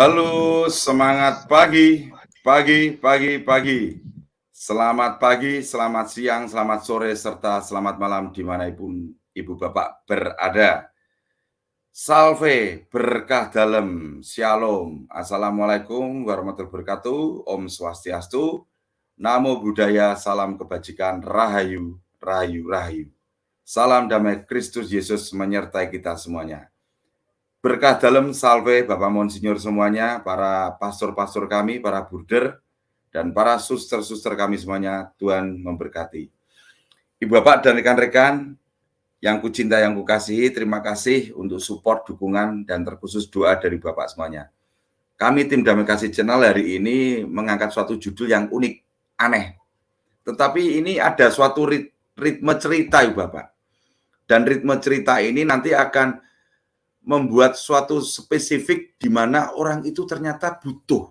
Halo, semangat pagi, pagi. Selamat pagi, selamat siang, selamat sore, serta selamat malam dimanapun Ibu Bapak berada. Salve, berkah dalam, shalom, assalamualaikum warahmatullahi wabarakatuh, Om Swastiastu, Namo Buddhaya, salam kebajikan, rahayu, rahayu. Salam damai Kristus Yesus menyertai kita semuanya. Berkah dalam, salve Bapak Monsinyur semuanya, para pastor-pastor kami, para burder, dan para suster-suster kami semuanya, Tuhan memberkati. Ibu Bapak dan rekan-rekan yang kucinta, yang kukasihi, terima kasih untuk support, dukungan, dan terkhusus doa dari Bapak semuanya. Kami tim Damai Kasih Channel hari ini mengangkat suatu judul yang unik, aneh. Tetapi ini ada suatu ritme cerita, Ibu Bapak. Dan ritme cerita ini nanti akan membuat suatu spesifik di mana orang itu ternyata butuh.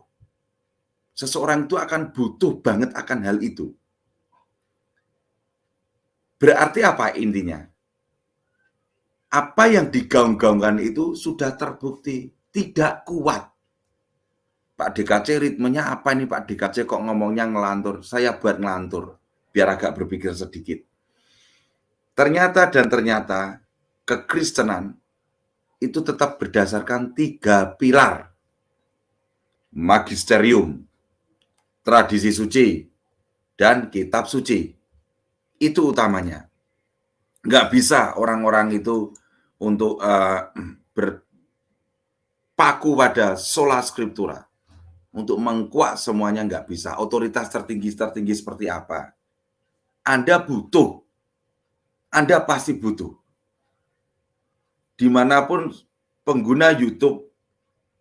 Seseorang itu akan butuh banget akan hal itu. Berarti apa intinya? Apa yang digaung-gaungkan itu sudah terbukti tidak kuat. Pak DKC ritmenya apa ini Pak DKC kok ngomongnya ngelantur? Saya buat ngelantur, biar agak berpikir sedikit. Ternyata kekristenan itu tetap berdasarkan 3 pilar. Magisterium, tradisi suci, dan kitab suci. Itu utamanya. Nggak bisa orang-orang itu untuk berpaku pada sola scriptura. Untuk mengkuak semuanya nggak bisa. Otoritas tertinggi seperti apa. Anda butuh. Anda pasti butuh. Dimanapun pengguna YouTube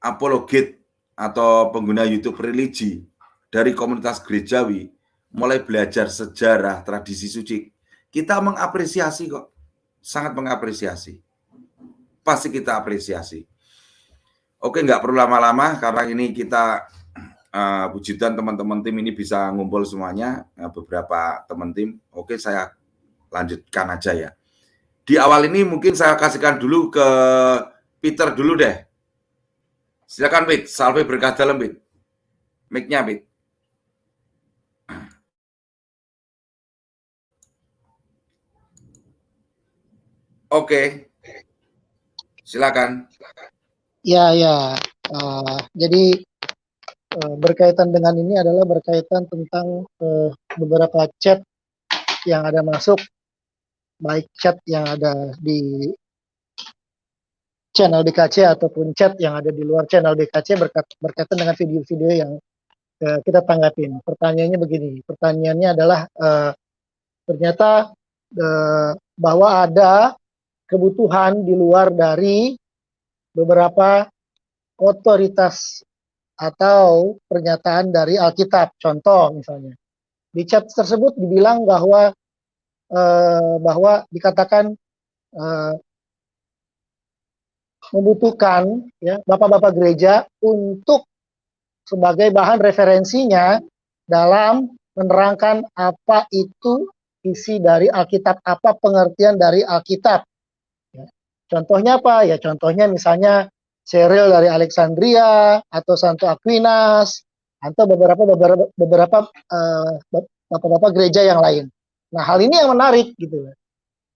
apologet atau pengguna YouTube religi dari komunitas gerejawi mulai belajar sejarah tradisi suci, kita mengapresiasi kok, sangat mengapresiasi. Pasti kita apresiasi. Oke, nggak perlu lama-lama karena ini kita puji Tuhan teman-teman tim ini bisa ngumpul semuanya, beberapa teman tim. Oke, saya lanjutkan aja ya. Di awal ini mungkin saya kasihkan dulu ke Peter dulu deh. Silakan Pit, salve berkah dalam Pit. Mic-nya Pit. Oke, silakan. Ya. Jadi berkaitan dengan ini adalah berkaitan tentang beberapa chat yang ada masuk, baik chat yang ada di channel DKC ataupun chat yang ada di luar channel DKC berkaitan dengan video-video yang kita tanggapin. Pertanyaannya begini, pertanyaannya adalah ternyata bahwa ada kebutuhan di luar dari beberapa otoritas atau pernyataan dari Alkitab. Contoh misalnya, di chat tersebut dibilang bahwa dikatakan membutuhkan ya bapak-bapak gereja untuk sebagai bahan referensinya dalam menerangkan apa itu isi dari Alkitab, apa pengertian dari Alkitab. Ya. Contohnya apa? Ya contohnya misalnya Cyril dari Alexandria atau Santo Aquinas atau beberapa bapak-bapak gereja yang lain. Nah, hal ini yang menarik gitu.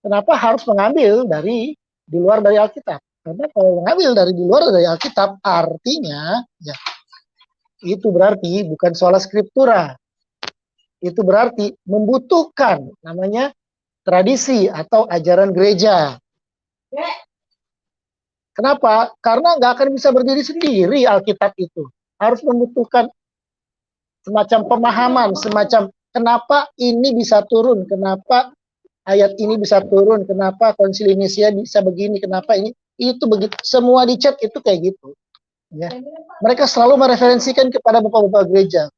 Kenapa harus mengambil dari di luar dari Alkitab? Karena kalau mengambil dari di luar dari Alkitab artinya ya itu berarti bukan sola scriptura. Itu berarti membutuhkan namanya tradisi atau ajaran gereja. Kenapa? Karena nggak akan bisa berdiri sendiri Alkitab itu. Harus membutuhkan semacam pemahaman, semacam kenapa ini bisa turun, kenapa ayat ini bisa turun, kenapa konsili Nisia bisa begini, kenapa ini, itu begitu. Semua di chat itu kayak gitu. Ya. Mereka selalu mereferensikan kepada bapak-bapak gereja.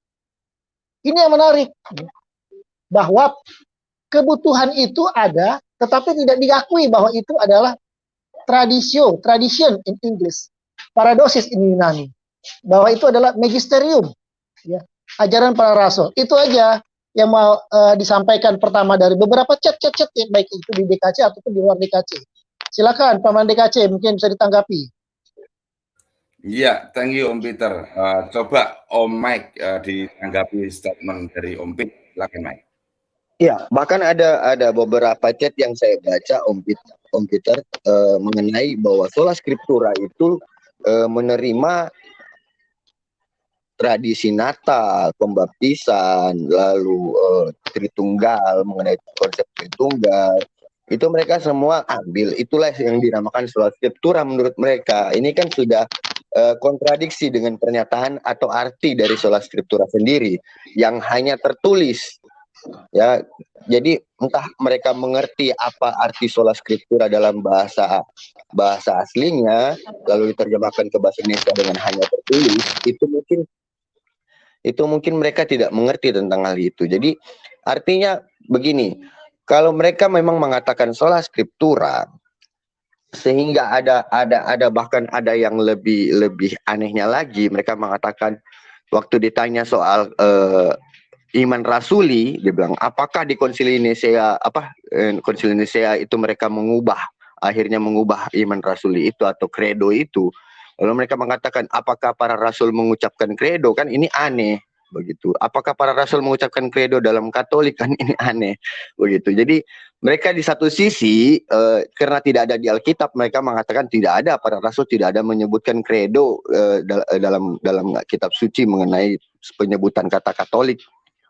Ini yang menarik. Bahwa kebutuhan itu ada, tetapi tidak diakui bahwa itu adalah tradition in English, paradosis in Yunani, bahwa itu adalah magisterium, ya, ajaran para rasul. Itu aja yang mau disampaikan pertama dari beberapa chat ya, baik itu di DKC ataupun di luar DKC. Silakan Paman DKC, mungkin bisa ditanggapi. Iya, thank you Om Peter. Coba Om Mike ditanggapi statement dari Om Peter. Silakan Mike. Ya, bahkan ada beberapa chat yang saya baca Om Peter mengenai bahwa sola scriptura itu menerima tradisi Natal, pembaptisan, lalu Tritunggal, mengenai konsep Tritunggal, itu mereka semua ambil. Itulah yang dinamakan sola scriptura menurut mereka. Ini kan sudah kontradiksi dengan pernyataan atau arti dari sola scriptura sendiri yang hanya tertulis. Ya, jadi entah mereka mengerti apa arti sola scriptura dalam bahasa aslinya, lalu diterjemahkan ke bahasa Indonesia dengan hanya tertulis, itu mungkin mereka tidak mengerti tentang hal itu. Jadi artinya begini, kalau mereka memang mengatakan sola scriptura, sehingga ada bahkan ada yang lebih anehnya lagi, mereka mengatakan waktu ditanya soal iman rasuli, dia bilang apakah di konsili Nicea konsili Nicea itu mereka akhirnya mengubah iman rasuli itu atau kredo itu. Lalu mereka mengatakan apakah para rasul mengucapkan kredo, kan ini aneh begitu. Apakah para rasul mengucapkan kredo dalam Katolik, kan ini aneh begitu. Jadi mereka di satu sisi karena tidak ada di Alkitab, mereka mengatakan tidak ada, para rasul tidak ada menyebutkan kredo dalam kitab suci mengenai penyebutan kata Katolik.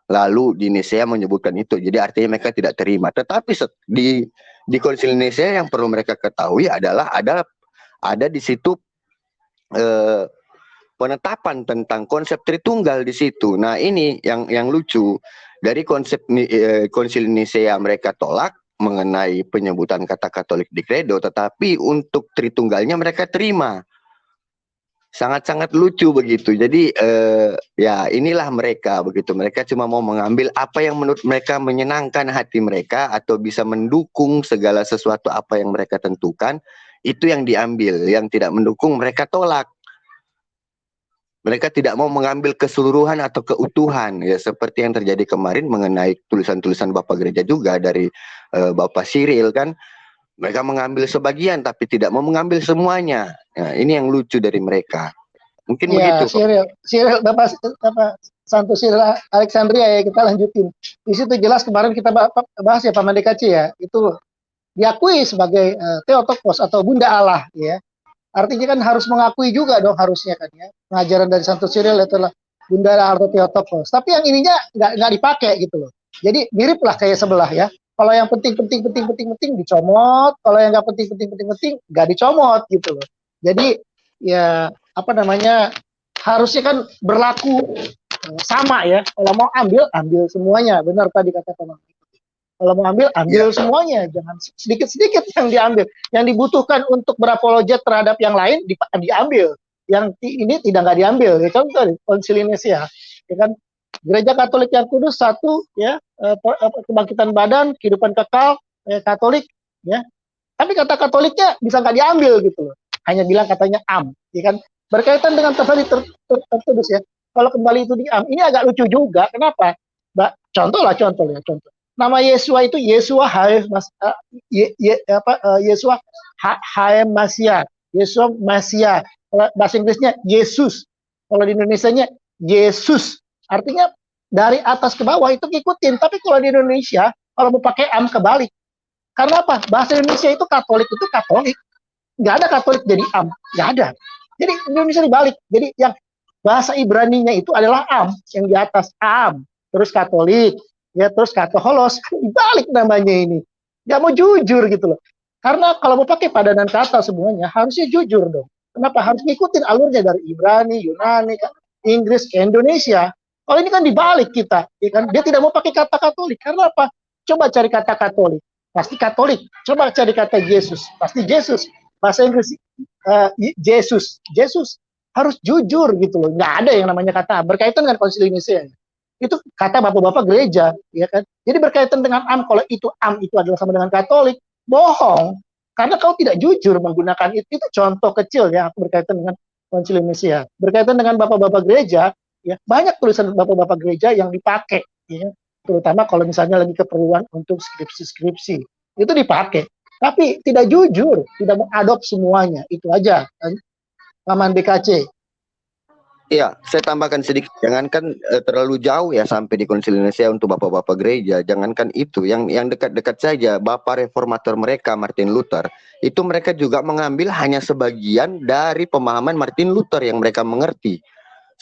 Lalu di Nicea menyebutkan itu, jadi artinya mereka tidak terima. Tetapi di Konsili Nicea yang perlu mereka ketahui adalah ada di situ penetapan tentang konsep Tritunggal di situ. Nah ini yang lucu, dari konsep Konsili Nicea mereka tolak mengenai penyebutan kata Katolik di kredo, tetapi untuk Tritunggalnya mereka terima. Sangat-sangat lucu begitu. Jadi ya inilah mereka begitu. Mereka cuma mau mengambil apa yang menurut mereka menyenangkan hati mereka atau bisa mendukung segala sesuatu apa yang mereka tentukan, itu yang diambil. Yang tidak mendukung mereka tolak. Mereka tidak mau mengambil keseluruhan atau keutuhan, ya seperti yang terjadi kemarin mengenai tulisan-tulisan Bapak Gereja juga dari Bapak Cyril kan. Mereka mengambil sebagian tapi tidak mau mengambil semuanya. Nah, ini yang lucu dari mereka. Mungkin ya, begitu. Cyril, Bapak Santo Cyril Alexandria ya, kita lanjutin. Di situ jelas kemarin kita bahas ya Pak Mandekaci ya, itu diakui sebagai Theotokos atau Bunda Allah ya. Artinya kan harus mengakui juga dong harusnya kan ya. Pengajaran dari Santo Cyril itulah Bunda Allah atau Theotokos. Tapi yang ininya nggak dipakai gitu loh. Jadi mirip lah kayak sebelah ya. Kalau yang penting dicomot, kalau yang nggak penting nggak dicomot gitu loh. Jadi ya apa namanya, harusnya kan berlaku sama ya. Kalau mau ambil semuanya. Benar tadi kata teman. Kalau mau ambil semuanya, jangan sedikit-sedikit yang diambil. Yang dibutuhkan untuk berapologet terhadap yang lain diambil. Yang ini nggak diambil. Ya, contoh Konsili Nicea, ya kan? Gereja Katolik yang kudus satu, ya, kebangkitan badan, kehidupan kekal, Katolik, ya. Tapi kata Katoliknya bisa nggak diambil gitu loh. Hanya bilang katanya ya kan? Berkaitan dengan tadi tertulis ya. Kalau kembali itu ini agak lucu juga. Kenapa? Contoh. Nama Yesua itu Yesua Yesua Haem Masia. Yesua Masia. Bahasa Inggrisnya Yesus. Kalau di Indonesianya Yesus. Artinya dari atas ke bawah itu ngikutin. Tapi kalau di Indonesia, kalau mau pakai kebalik. Karena apa? Bahasa Indonesia itu Katolik. Nggak ada Katolik jadi nggak ada. Jadi Indonesia dibalik. Jadi yang bahasa Ibraninya itu adalah yang di atas terus Katolik, ya terus katoholos, dibalik namanya ini. Nggak mau jujur gitu loh. Karena kalau mau pakai padanan kata semuanya harusnya jujur dong. Kenapa? Harus ngikutin alurnya dari Ibrani, Yunani, Inggris ke Indonesia. Kalau ini kan dibalik kita, ya kan? Dia tidak mau pakai kata Katolik. Karena apa? Coba cari kata Katolik, pasti Katolik. Coba cari kata Yesus, pasti Yesus. Bahasa Inggris Yesus harus jujur gitu loh. Nggak ada yang namanya kata berkaitan dengan Konsili Nicea. Itu kata bapak-bapak gereja, ya kan? Jadi berkaitan dengan kalau itu adalah sama dengan Katolik, bohong. Karena kau tidak jujur menggunakan itu contoh kecil ya berkaitan dengan Konsili Nicea. Berkaitan dengan bapak-bapak gereja, ya banyak tulisan bapak-bapak gereja yang dipakai, ya. Terutama kalau misalnya lagi keperluan untuk skripsi itu dipakai. Tapi tidak jujur, tidak mengadop semuanya. Itu aja, Paman BKC. Iya, saya tambahkan sedikit. Jangankan terlalu jauh ya sampai di Konsili Indonesia untuk bapak-bapak gereja. Jangankan itu, yang dekat-dekat saja, bapak reformator mereka Martin Luther, itu mereka juga mengambil hanya sebagian dari pemahaman Martin Luther yang mereka mengerti.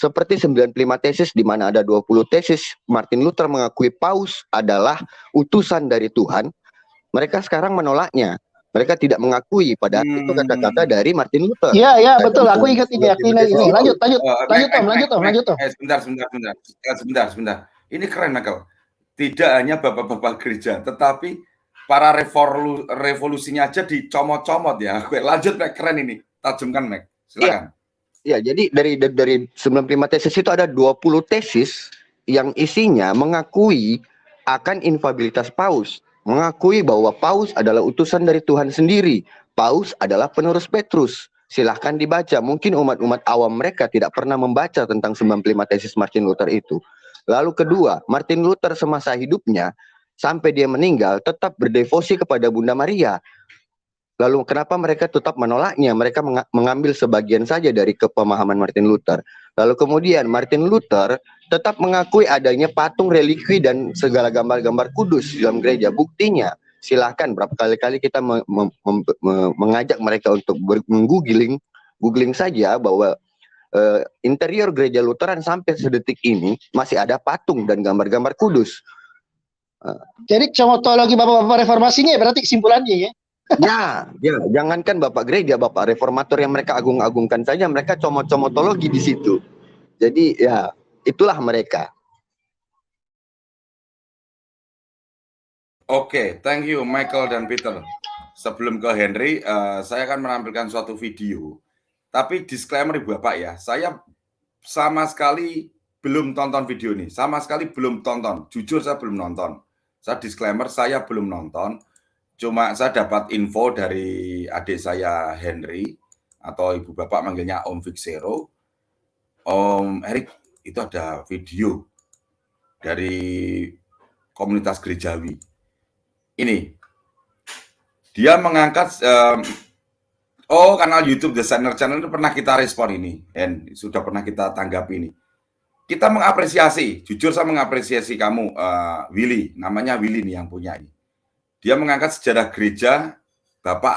Seperti 95 tesis di mana ada 20 tesis Martin Luther mengakui Paus adalah utusan dari Tuhan. Mereka sekarang menolaknya. Mereka tidak mengakui padahal itu kata-kata dari Martin Luther. Iya, betul. Aku ingat ini, ini. Lanjut, Sebentar. Ini keren, Michael. Tidak hanya bapak-bapak gereja, tetapi para revolusinya aja dicomot-comot ya. Lanjut, Mac. Keren ini. Tajamkan, Mac. Silakan. Ya, jadi dari 95 tesis itu ada 20 tesis yang isinya mengakui akan infabilitas Paus, mengakui bahwa Paus adalah utusan dari Tuhan sendiri. Paus adalah penerus Petrus. Silahkan dibaca. Mungkin umat-umat awam mereka tidak pernah membaca tentang 95 tesis Martin Luther itu. Lalu kedua, Martin Luther semasa hidupnya sampai dia meninggal tetap berdevosi kepada Bunda Maria. Lalu kenapa mereka tetap menolaknya? Mereka mengambil sebagian saja dari kepemahaman Martin Luther. Lalu kemudian Martin Luther tetap mengakui adanya patung relikwi dan segala gambar-gambar kudus dalam gereja. Buktinya, silahkan berapa kali-kali kita mengajak mereka untuk googling saja bahwa interior gereja Lutheran sampai sedetik ini masih ada patung dan gambar-gambar kudus. Jadi comotologi bapak-bapak reformasinya berarti kesimpulannya ya. Ya, jangankan bapak gereja, bapak reformator yang mereka agung-agungkan saja, mereka comot-comotologi di situ. Jadi ya, itulah mereka. Oke, thank you Michael dan Peter. Sebelum ke Henry, saya akan menampilkan suatu video. Tapi disclaimer Ibu Bapak ya, saya sama sekali belum tonton video ini. Sama sekali belum tonton. Jujur saya belum nonton. Saya disclaimer, saya belum nonton. Cuma saya dapat info dari adik saya Henry, atau Ibu Bapak manggilnya Om Fixero. Om Erik, itu ada video dari komunitas gerejawi. Ini, dia mengangkat kanal YouTube Designer Channel itu pernah kita respon ini, dan sudah pernah kita tanggapi ini. Kita mengapresiasi, jujur saya mengapresiasi kamu, Willy, namanya Willy nih yang punya ini. Dia mengangkat sejarah gereja Bapak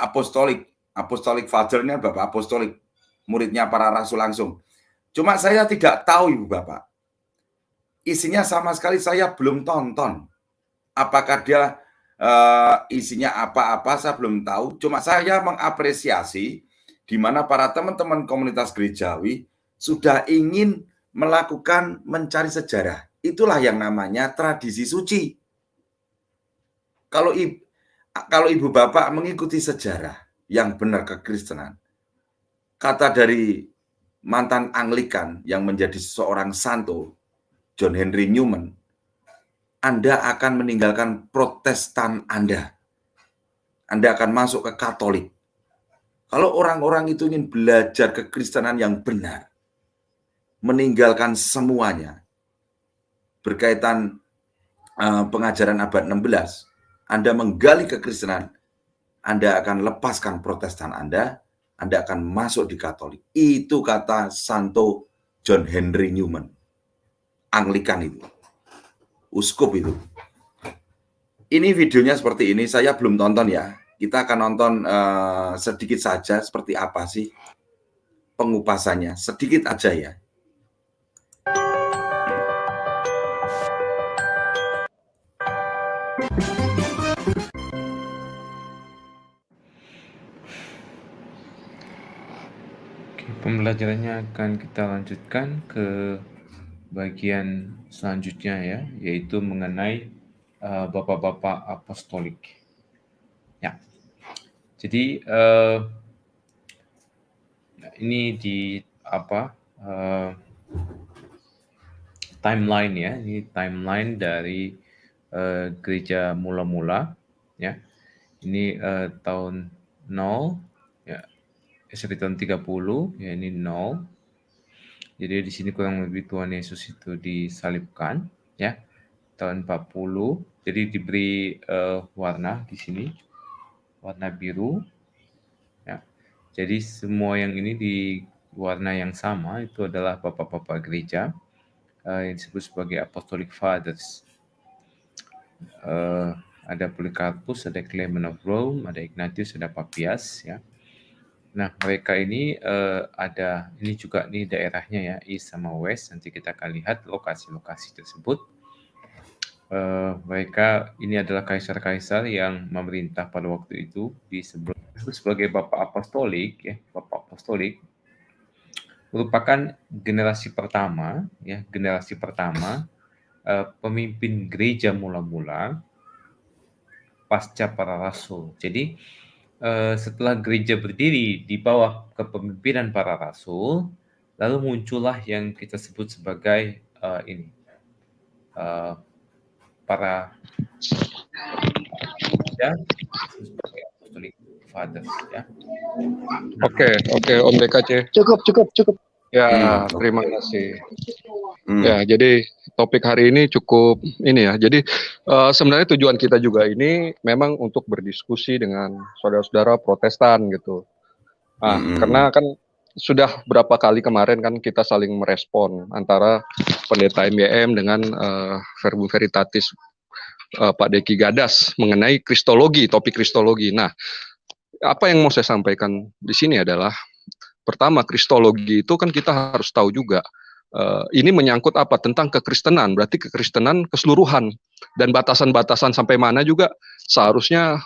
Apostolic Father-nya Bapak Apostolik, muridnya para rasul langsung. Cuma saya tidak tahu Ibu Bapak, isinya sama sekali saya belum tonton. Apakah dia isinya apa-apa saya belum tahu. Cuma saya mengapresiasi di mana para teman-teman komunitas gerejawi sudah ingin melakukan mencari sejarah. Itulah yang namanya tradisi suci. Kalau Ibu Bapak mengikuti sejarah yang benar kekristenan, kata dari mantan Anglikan yang menjadi seorang santo, John Henry Newman, Anda akan meninggalkan Protestan Anda. Anda akan masuk ke Katolik. Kalau orang-orang itu ingin belajar kekristenan yang benar, meninggalkan semuanya, berkaitan pengajaran abad 16, Anda menggali kekristenan, Anda akan lepaskan Protestan Anda akan masuk di Katolik. Itu kata Santo John Henry Newman. Anglikan itu. Uskup itu. Ini videonya seperti ini, saya belum tonton ya. Kita akan nonton sedikit saja seperti apa sih pengupasannya. Sedikit aja ya. Pembelajarannya akan kita lanjutkan ke bagian selanjutnya ya, yaitu mengenai bapak-bapak apostolik. Ya, jadi ini di timeline ya, ini timeline dari gereja mula-mula ya. Ini tahun 0 ya. Sorry, tahun 30 ya, ini 0. Jadi di sini kurang lebih Tuhan Yesus itu disalibkan ya. Tahun 40. Jadi diberi warna di sini. Warna biru. Ya. Jadi semua yang ini warna yang sama itu adalah bapak-bapak gereja yang disebut sebagai Apostolic Fathers. Ada Polycarpus, ada Clement of Rome, ada Ignatius, ada Papias, ya. Nah, mereka ini ada ini juga nih daerahnya ya, East sama West. Nanti kita akan lihat lokasi-lokasi tersebut. Mereka ini adalah kaisar-kaisar yang memerintah pada waktu itu disebut sebagai Bapak Apostolik, ya, Bapak Apostolik merupakan generasi pertama, ya, generasi pertama pemimpin gereja mula-mula pasca para rasul. Jadi setelah gereja berdiri di bawah kepemimpinan para rasul, lalu muncullah yang kita sebut sebagai para ya, sebagai Apostolic Fathers, ya. Oke, Om DKC. Cukup. Ya, terima kasih. Ya, jadi topik hari ini cukup ini ya. Jadi sebenarnya tujuan kita juga ini memang untuk berdiskusi dengan saudara-saudara Protestan gitu. Karena kan sudah berapa kali kemarin kan kita saling merespon antara pendeta MYM dengan Verbum Veritatis Pak Deki Gadas mengenai kristologi, topik kristologi. Nah, apa yang mau saya sampaikan di sini adalah pertama, kristologi itu kan kita harus tahu juga ini menyangkut apa tentang kekristenan, berarti kekristenan keseluruhan dan batasan-batasan sampai mana juga seharusnya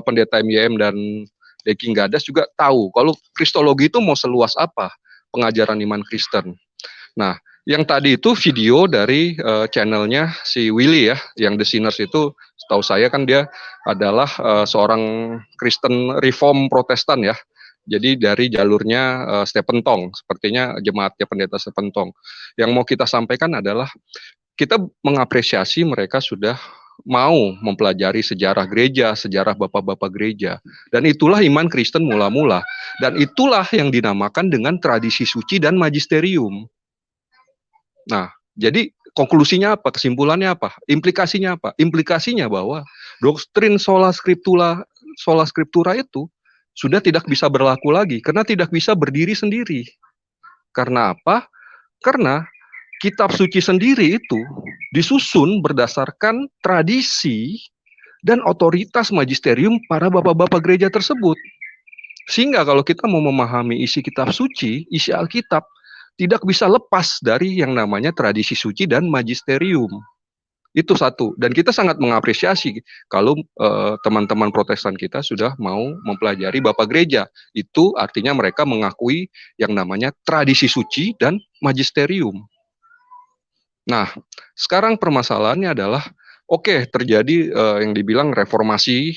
pendeta MYM dan Deki Gadas juga tahu kalau kristologi itu mau seluas apa pengajaran iman Kristen. Nah, yang tadi itu video dari channelnya si Willy ya, yang The Sinners itu, setahu saya kan dia adalah seorang Kristen Reform Protestan ya. Jadi dari jalurnya Stephen Tong, sepertinya jemaatnya pendeta Stephen Tong. Yang mau kita sampaikan adalah kita mengapresiasi mereka sudah mau mempelajari sejarah gereja, sejarah bapak-bapak gereja. Dan itulah iman Kristen mula-mula. Dan itulah yang dinamakan dengan tradisi suci dan magisterium. Nah, jadi konklusinya apa? Kesimpulannya apa? Implikasinya apa? Implikasinya bahwa doktrin sola scriptura itu sudah tidak bisa berlaku lagi karena tidak bisa berdiri sendiri. Karena apa? Karena kitab suci sendiri itu disusun berdasarkan tradisi dan otoritas magisterium para bapak-bapak gereja tersebut. Sehingga kalau kita mau memahami isi kitab suci, isi Alkitab, tidak bisa lepas dari yang namanya tradisi suci dan magisterium. Itu satu. Dan kita sangat mengapresiasi kalau teman-teman Protestan kita sudah mau mempelajari Bapak Gereja. Itu artinya mereka mengakui yang namanya tradisi suci dan magisterium. Nah, sekarang permasalahannya adalah, terjadi yang dibilang reformasi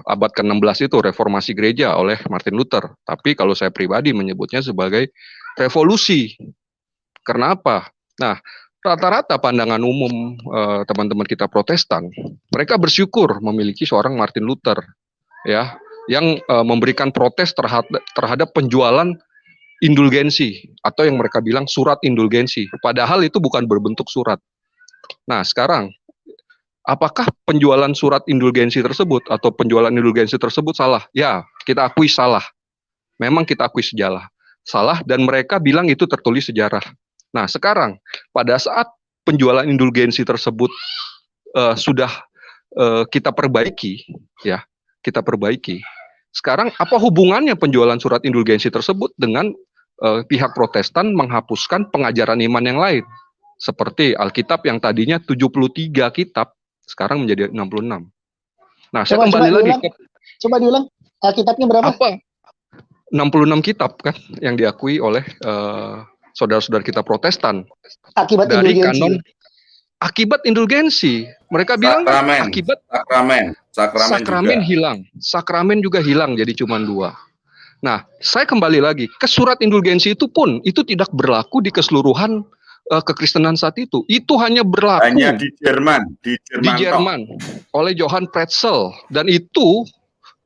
abad ke-16 itu, reformasi gereja oleh Martin Luther. Tapi kalau saya pribadi menyebutnya sebagai revolusi. Karena apa? Nah, rata-rata pandangan umum teman-teman kita Protestan, mereka bersyukur memiliki seorang Martin Luther, ya, yang memberikan protes terhadap penjualan indulgensi atau yang mereka bilang surat indulgensi. Padahal itu bukan berbentuk surat. Nah, sekarang apakah penjualan surat indulgensi tersebut atau penjualan indulgensi tersebut salah? Ya, kita akui salah. Memang kita akui salah dan mereka bilang itu tertulis sejarah. Nah, sekarang pada saat penjualan indulgensi tersebut sudah kita perbaiki, ya, kita perbaiki. Sekarang apa hubungannya penjualan surat indulgensi tersebut dengan pihak Protestan menghapuskan pengajaran iman yang lain? Seperti Alkitab yang tadinya 73 kitab, sekarang menjadi 66. Nah, saya kembali lagi. Coba diulang, Alkitabnya berapa? Apa? 66 kitab kan yang diakui oleh saudara-saudara kita Protestan. Akibat dari indulgensi. Kanon akibat indulgensi. Mereka bilang akibat sakramen hilang. Sakramen juga hilang jadi cuma 2. Nah, saya kembali lagi ke surat indulgensi itu pun itu tidak berlaku di keseluruhan kekristenan saat itu. Itu hanya berlaku hanya di Jerman oleh Johann Pretzel, dan itu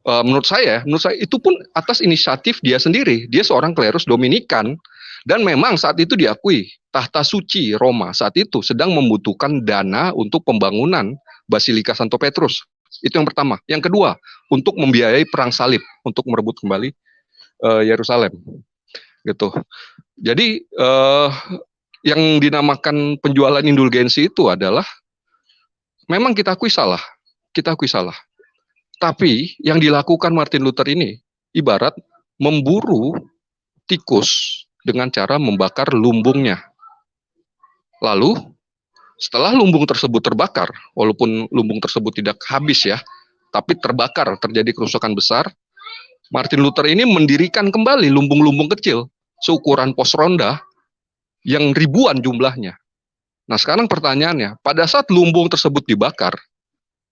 menurut saya itu pun atas inisiatif dia sendiri. Dia seorang klerus Dominikan dan memang saat itu diakui tahta suci Roma saat itu sedang membutuhkan dana untuk pembangunan Basilika Santo Petrus. Itu yang pertama. Yang kedua, untuk membiayai perang salib untuk merebut kembali Yerusalem. gitu. Jadi yang dinamakan penjualan indulgensi itu adalah memang kita akui salah. Tapi yang dilakukan Martin Luther ini ibarat memburu tikus dengan cara membakar lumbungnya. Lalu setelah lumbung tersebut terbakar, walaupun lumbung tersebut tidak habis ya, tapi terbakar, terjadi kerusakan besar, Martin Luther ini mendirikan kembali lumbung-lumbung kecil seukuran pos ronda yang ribuan jumlahnya. Nah, sekarang pertanyaannya, pada saat lumbung tersebut dibakar,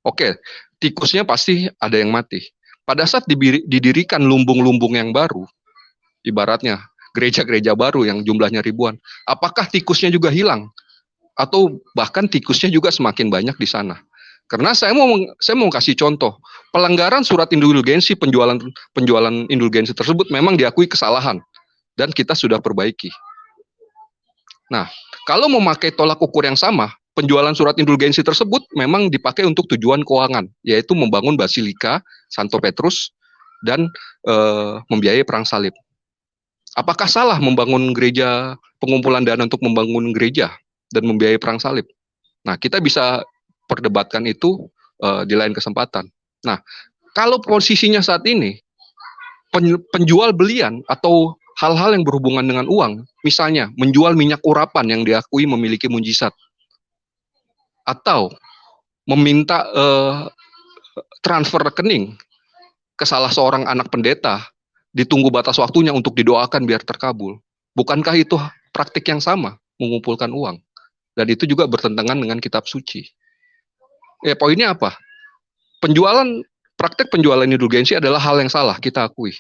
oke, tikusnya pasti ada yang mati. Pada saat didirikan lumbung-lumbung yang baru, ibaratnya gereja-gereja baru yang jumlahnya ribuan, apakah tikusnya juga hilang? Atau bahkan tikusnya juga semakin banyak di sana? Karena saya mau kasih contoh, pelanggaran surat indulgensi, penjualan indulgensi tersebut memang diakui kesalahan dan kita sudah perbaiki. Nah, kalau memakai tolak ukur yang sama, penjualan surat indulgensi tersebut memang dipakai untuk tujuan keuangan, yaitu membangun Basilika Santo Petrus dan membiayai perang salib. Apakah salah membangun gereja, pengumpulan dana untuk membangun gereja dan membiayai perang salib? Nah, kita bisa perdebatkan itu di lain kesempatan. Nah, kalau posisinya saat ini penjual belian atau hal-hal yang berhubungan dengan uang, misalnya menjual minyak urapan yang diakui memiliki mujizat, atau meminta transfer rekening ke salah seorang anak pendeta, ditunggu batas waktunya untuk didoakan biar terkabul. Bukankah itu praktik yang sama, mengumpulkan uang? Dan itu juga bertentangan dengan kitab suci. Poinnya apa? Praktek penjualan indulgensi adalah hal yang salah, kita akui.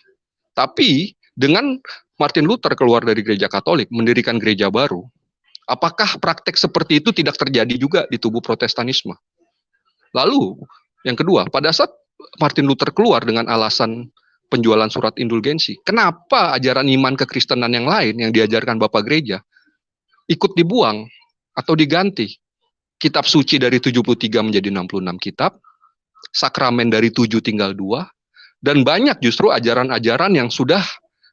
Tapi dengan Martin Luther keluar dari gereja Katolik, mendirikan gereja baru, apakah praktek seperti itu tidak terjadi juga di tubuh Protestanisme? Lalu, yang kedua, pada saat Martin Luther keluar dengan alasan penjualan surat indulgensi, kenapa ajaran iman kekristenan yang lain yang diajarkan Bapak Gereja ikut dibuang atau diganti? Kitab suci dari 73 menjadi 66 kitab, sakramen dari 7 tinggal 2, dan banyak justru ajaran-ajaran yang sudah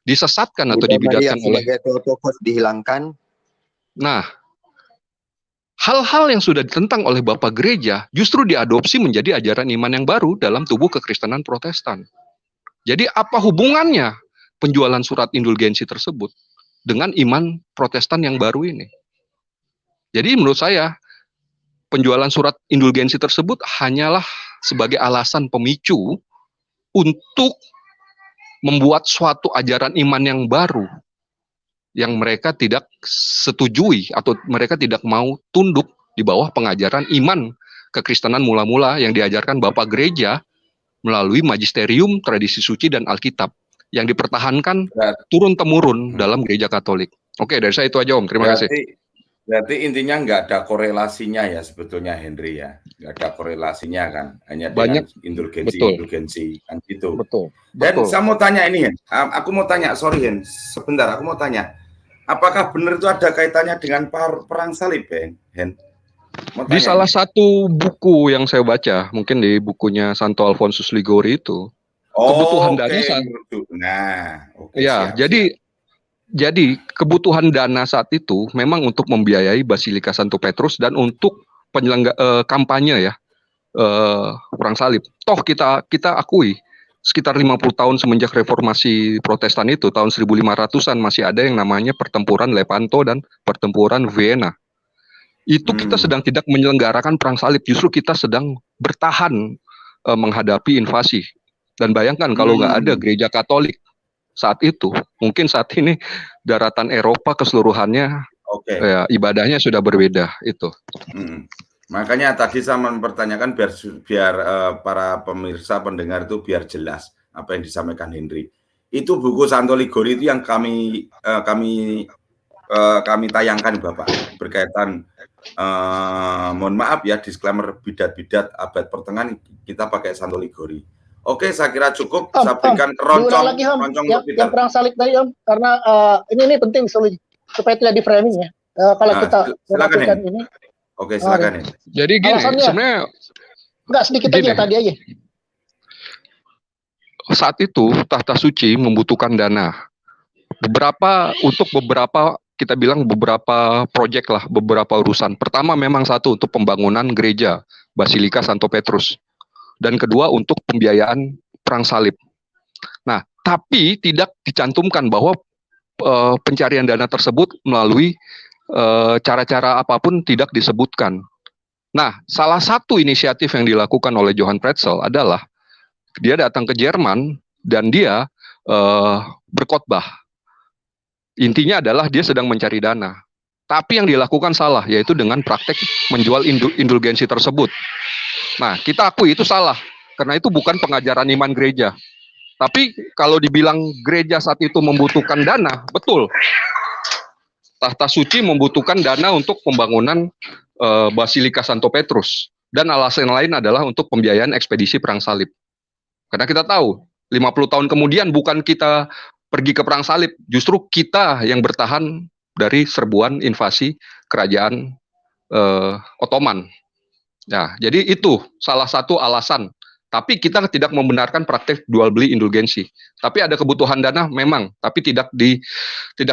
disesatkan atau dibidatkan oleh Theotokos dihilangkan. Nah, hal-hal yang sudah ditentang oleh Bapak Gereja justru diadopsi menjadi ajaran iman yang baru dalam tubuh kekristenan Protestan. Jadi apa hubungannya penjualan surat indulgensi tersebut dengan iman Protestan yang baru ini? Jadi menurut saya penjualan surat indulgensi tersebut hanyalah sebagai alasan pemicu untuk membuat suatu ajaran iman yang baru yang mereka tidak setujui atau mereka tidak mau tunduk di bawah pengajaran iman kekristenan mula-mula yang diajarkan Bapak Gereja melalui magisterium, tradisi suci, dan Alkitab yang dipertahankan turun-temurun dalam gereja Katolik. Oke, dari saya itu aja Om, terima kasih. Berarti intinya nggak ada korelasinya ya sebetulnya Henry ya, nggak ada korelasinya kan, hanya dengan indulgensi kan gitu. Betul. Dan saya mau tanya ini Hen, aku mau tanya, sorry Hen, sebentar aku mau tanya, apakah benar itu ada kaitannya dengan perang salib Hen? Di salah satu buku yang saya baca, mungkin di bukunya Santo Alfonsus Liguori itu, kebutuhan dana saat siap. Jadi kebutuhan dana saat itu memang untuk membiayai Basilika Santo Petrus dan untuk kampanye ya perang salib. Toh kita akui sekitar 50 tahun semenjak reformasi Protestan itu tahun 1500-an masih ada yang namanya pertempuran Lepanto dan pertempuran Vienna. Itu kita sedang tidak menyelenggarakan perang salib, justru kita sedang bertahan menghadapi invasi. Dan bayangkan kalau nggak ada gereja Katolik saat itu, mungkin saat ini daratan Eropa keseluruhannya ya, ibadahnya sudah berbeda itu. Makanya tadi saya mempertanyakan biar para pemirsa pendengar itu biar jelas apa yang disampaikan Henry. Itu buku Santo Liguori itu yang kami tayangkan Bapak berkaitan mohon maaf ya disclaimer bidat-bidat abad pertengahan kita pakai Santo Liguori. Oke, saya kira cukup. Saya berikan keroncong yang perang salib tadi Om, karena ini penting supaya tidak di framing ya. Kalau kita melakukan ini. Oke, silakan. Jadi gini, sebenarnya enggak sedikit aja tadi aja. Saat itu tahta suci membutuhkan dana untuk beberapa kita bilang beberapa proyek lah, beberapa urusan. Pertama memang satu untuk pembangunan gereja Basilika Santo Petrus, dan kedua untuk pembiayaan perang salib. Nah, tapi tidak dicantumkan bahwa pencarian dana tersebut melalui cara-cara apapun tidak disebutkan. Nah, salah satu inisiatif yang dilakukan oleh Johann Pretzl adalah dia datang ke Jerman dan dia berkhotbah. Intinya adalah dia sedang mencari dana. Tapi yang dilakukan salah, yaitu dengan praktek menjual indulgensi tersebut. Nah, kita akui itu salah, karena itu bukan pengajaran iman gereja. Tapi kalau dibilang gereja saat itu membutuhkan dana, betul. Tahta suci membutuhkan dana untuk pembangunan Basilika Santo Petrus. Dan alasan lain adalah untuk pembiayaan ekspedisi perang salib. Karena kita tahu, 50 tahun kemudian bukan kita pergi ke perang salib, justru kita yang bertahan dari serbuan invasi kerajaan Ottoman. Ya, jadi itu salah satu alasan. Tapi kita tidak membenarkan praktek jual beli indulgensi. Tapi ada kebutuhan dana memang, tapi tidak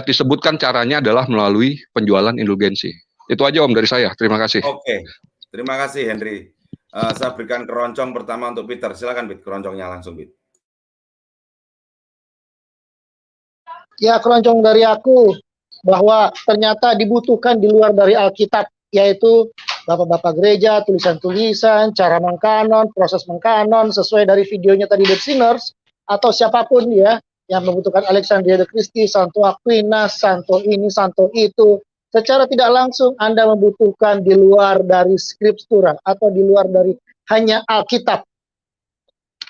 disebutkan caranya adalah melalui penjualan indulgensi. Itu aja Om dari saya. Terima kasih. Oke, terima kasih Henry. Saya berikan keroncong pertama untuk Peter. Silakan Pit, keroncongnya langsung Pit. Ya, keroncong dari aku bahwa ternyata dibutuhkan di luar dari Alkitab, yaitu bapak-bapak gereja, tulisan-tulisan, cara mengkanon, proses mengkanon, sesuai dari videonya tadi The Sinners, atau siapapun ya, yang membutuhkan Alexandria de Christi, Santo Aquinas, Santo ini, Santo itu. Secara tidak langsung Anda membutuhkan di luar dari Skriptura, atau di luar dari hanya Alkitab.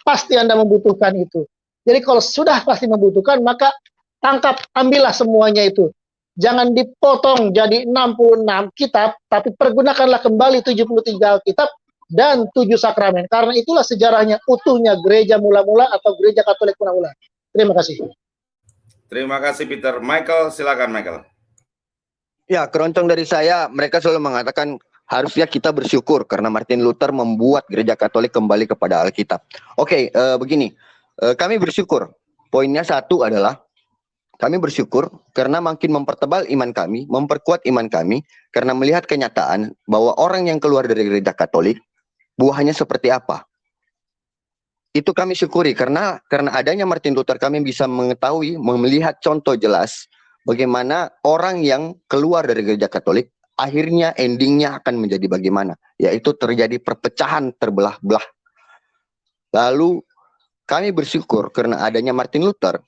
Pasti Anda membutuhkan itu. Jadi kalau sudah pasti membutuhkan, maka tangkap, ambillah semuanya itu. Jangan dipotong jadi 66 kitab, tapi pergunakanlah kembali 73 Alkitab dan 7 sakramen. Karena itulah sejarahnya utuhnya gereja mula-mula atau gereja Katolik mula-mula. Terima kasih. Terima kasih Peter. Michael, silakan Michael. Ya, keroncong dari saya, mereka selalu mengatakan harusnya kita bersyukur karena Martin Luther membuat gereja Katolik kembali kepada Alkitab. Oke, begini, kami bersyukur. Poinnya satu adalah kami bersyukur karena makin mempertebal iman kami, memperkuat iman kami, karena melihat kenyataan bahwa orang yang keluar dari gereja Katolik, buahnya seperti apa. Itu kami syukuri, karena adanya Martin Luther kami bisa mengetahui, melihat contoh jelas, bagaimana orang yang keluar dari gereja Katolik, akhirnya endingnya akan menjadi bagaimana. Yaitu terjadi perpecahan terbelah-belah. Lalu kami bersyukur karena adanya Martin Luther,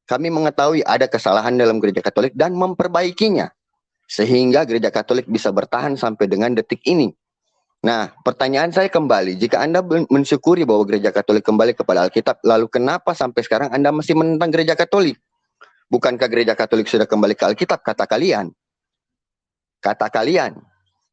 kami mengetahui ada kesalahan dalam gereja Katolik dan memperbaikinya. Sehingga gereja Katolik bisa bertahan sampai dengan detik ini. Nah, pertanyaan saya kembali, jika Anda mensyukuri bahwa gereja Katolik kembali kepada Alkitab, lalu kenapa sampai sekarang Anda masih menentang gereja Katolik? Bukankah gereja Katolik sudah kembali ke Alkitab, kata kalian? Kata kalian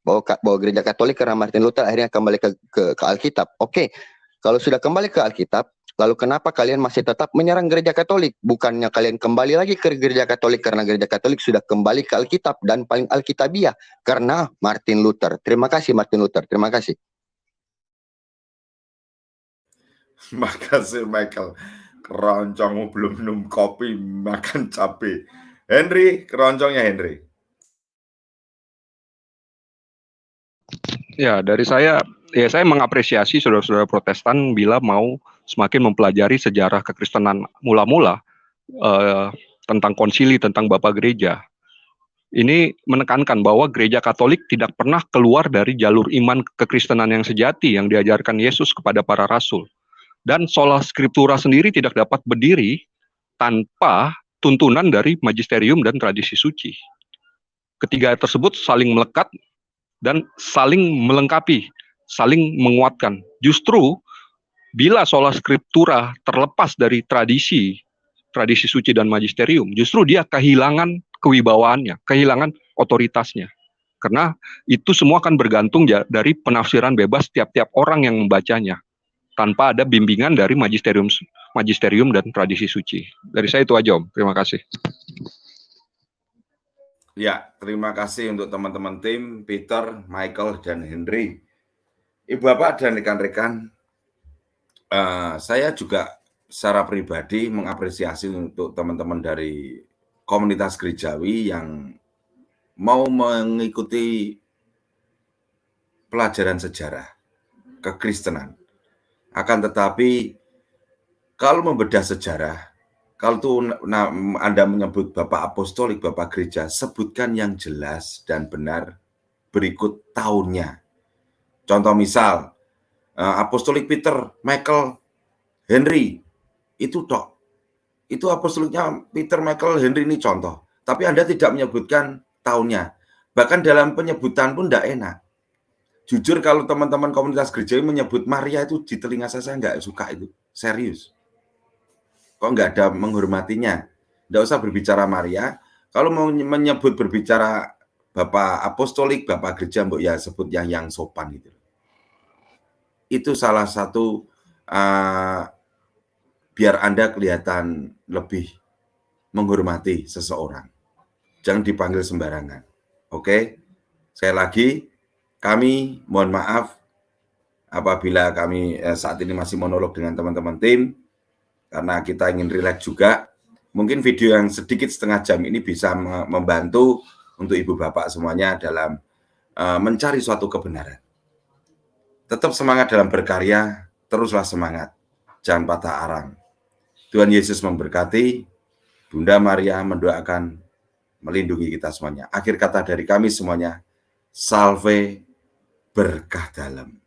bahwa gereja Katolik karena Martin Luther akhirnya kembali ke Alkitab. Oke, kalau sudah kembali ke Alkitab, lalu kenapa kalian masih tetap menyerang gereja Katolik? Bukannya kalian kembali lagi ke gereja Katolik karena gereja Katolik sudah kembali ke Alkitab dan paling Alkitabiah karena Martin Luther. Terima kasih Martin Luther, terima kasih. Makasih Michael. Keroncongmu belum minum kopi, makan cabai. Henry, keroncongnya Henry. Ya, dari saya mengapresiasi saudara-saudara Protestan bila mau semakin mempelajari sejarah kekristenan mula-mula tentang konsili, tentang Bapak Gereja. Ini menekankan bahwa gereja Katolik tidak pernah keluar dari jalur iman kekristenan yang sejati yang diajarkan Yesus kepada para rasul. Dan sola scriptura sendiri tidak dapat berdiri tanpa tuntunan dari magisterium dan tradisi suci. Ketiga tersebut saling melekat dan saling melengkapi, saling menguatkan. Justru bila sola scriptura terlepas dari tradisi suci dan magisterium, justru dia kehilangan kewibawaannya, kehilangan otoritasnya. Karena itu semua akan bergantung dari penafsiran bebas tiap-tiap orang yang membacanya, tanpa ada bimbingan dari magisterium dan tradisi suci. Dari saya itu aja Om, terima kasih. Ya, terima kasih untuk teman-teman tim, Peter, Michael, dan Henry. Ibu Bapak dan rekan-rekan, saya juga secara pribadi mengapresiasi untuk teman-teman dari komunitas gerejawi yang mau mengikuti pelajaran sejarah kekristenan. Akan tetapi kalau membedah sejarah, kalau tuh Anda menyebut Bapak Apostolik, Bapak Gereja, sebutkan yang jelas dan benar berikut tahunnya. Contoh misal, Apostolik Peter, Michael, Henry, itu tok. Itu apostoliknya Peter, Michael, Henry ini contoh. Tapi Anda tidak menyebutkan tahunnya. Bahkan dalam penyebutan pun tidak enak. Jujur kalau teman-teman komunitas gereja menyebut Maria itu di telinga saya nggak suka itu. Serius. Kok nggak ada menghormatinya? Nggak usah berbicara Maria. Kalau mau menyebut berbicara Bapak Apostolik, Bapak Gereja, mbok ya sebut yang sopan gitu. Itu salah satu biar Anda kelihatan lebih menghormati seseorang. Jangan dipanggil sembarangan. Oke? Sekali lagi, kami mohon maaf apabila kami saat ini masih monolog dengan teman-teman tim, karena kita ingin rileks juga. Mungkin video yang sedikit setengah jam ini bisa membantu untuk ibu bapak semuanya dalam mencari suatu kebenaran. Tetap semangat dalam berkarya, teruslah semangat, jangan patah arang. Tuhan Yesus memberkati, Bunda Maria mendoakan, melindungi kita semuanya. Akhir kata dari kami semuanya, salve, berkah dalam.